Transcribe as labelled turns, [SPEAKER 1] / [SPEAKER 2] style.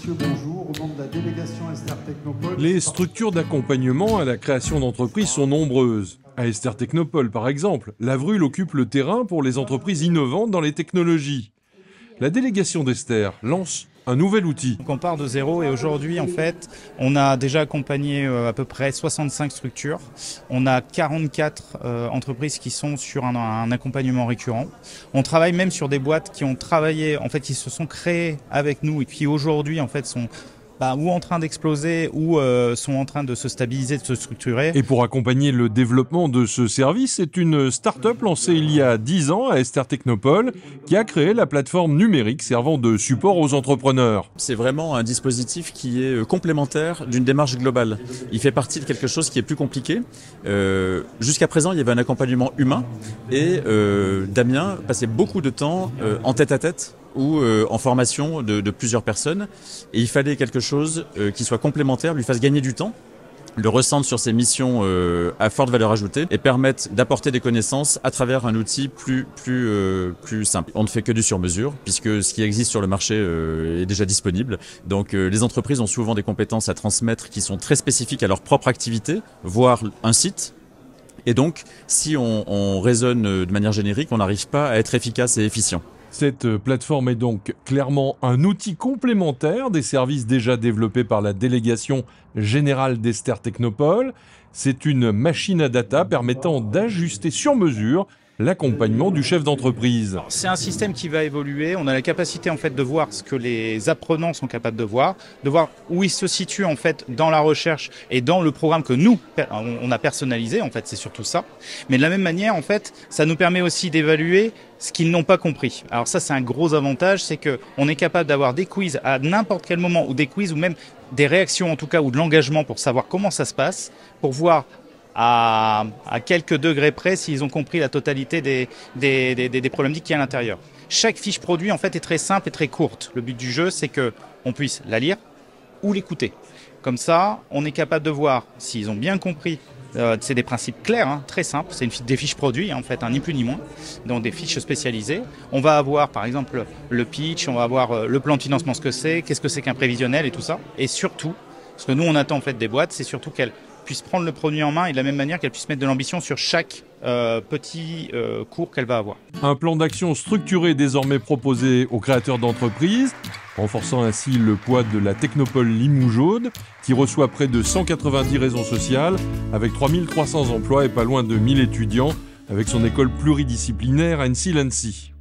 [SPEAKER 1] Monsieur, bonjour. Au nom de la délégation Esther Technopole...
[SPEAKER 2] Les structures d'accompagnement à la création d'entreprises sont nombreuses. À Esther Technopole, par exemple, la Vrule occupe le terrain pour les entreprises innovantes dans les technologies. La délégation d'Esther lance un nouvel outil.
[SPEAKER 3] Donc on part de zéro et aujourd'hui, en fait, on a déjà accompagné à peu près 65 structures. On a 44 entreprises qui sont sur un accompagnement récurrent. On travaille même sur des boîtes qui ont travaillé, en fait, qui se sont créées avec nous et qui aujourd'hui, en fait, sont ou en train d'exploser ou sont en train de se stabiliser, de se structurer.
[SPEAKER 2] Et pour accompagner le développement de ce service, c'est une start-up lancée il y a 10 ans à Esther Technopole qui a créé la plateforme numérique servant de support aux entrepreneurs.
[SPEAKER 4] C'est vraiment un dispositif qui est complémentaire d'une démarche globale. Il fait partie de quelque chose qui est plus compliqué. Jusqu'à présent, il y avait un accompagnement humain et Damien passait beaucoup de temps en tête-à-tête ou en formation de plusieurs personnes. Et il fallait quelque chose qui soit complémentaire, lui fasse gagner du temps, le recentre sur ses missions à forte valeur ajoutée et permette d'apporter des connaissances à travers un outil plus simple. On ne fait que du sur-mesure puisque ce qui existe sur le marché est déjà disponible. Donc les entreprises ont souvent des compétences à transmettre qui sont très spécifiques à leur propre activité, voire un site. Et donc, si on raisonne de manière générique, on n'arrive pas à être efficace et efficient.
[SPEAKER 2] Cette plateforme est donc clairement un outil complémentaire des services déjà développés par la délégation générale d'Esther Technopole. C'est une machine à data permettant d'ajuster sur mesure l'accompagnement du chef d'entreprise.
[SPEAKER 3] C'est un système qui va évoluer. On a la capacité en fait de voir ce que les apprenants sont capables de voir où ils se situent en fait dans la recherche et dans le programme que nous on a personnalisé. En fait, c'est surtout ça. Mais de la même manière, en fait, ça nous permet aussi d'évaluer ce qu'ils n'ont pas compris. Alors ça, c'est un gros avantage, c'est que on est capable d'avoir des quiz à n'importe quel moment ou des quiz ou même des réactions en tout cas ou de l'engagement pour savoir comment ça se passe, pour voir à quelques degrés près s'ils ont compris la totalité des problématiques qu'il y a à l'intérieur. Chaque fiche produit en fait est très simple et très courte. Le but du jeu, c'est qu'on puisse la lire ou l'écouter. Comme ça, on est capable de voir s'ils ont bien compris. C'est des principes clairs, très simples. C'est des fiches produits, en fait, ni plus ni moins. Donc des fiches spécialisées. On va avoir, par exemple, le pitch, on va avoir le plan de financement, qu'est-ce que c'est qu'un prévisionnel et tout ça. Et surtout, ce que nous on attend en fait des boîtes, c'est surtout qu'elles puisse prendre le produit en main et de la même manière qu'elle puisse mettre de l'ambition sur chaque petit cours qu'elle va avoir.
[SPEAKER 2] Un plan d'action structuré désormais proposé aux créateurs d'entreprises, renforçant ainsi le poids de la Technopole Limoux-Jaude, qui reçoit près de 190 raisons sociales, avec 3300 emplois et pas loin de 1000 étudiants, avec son école pluridisciplinaire Annecy-Lancy.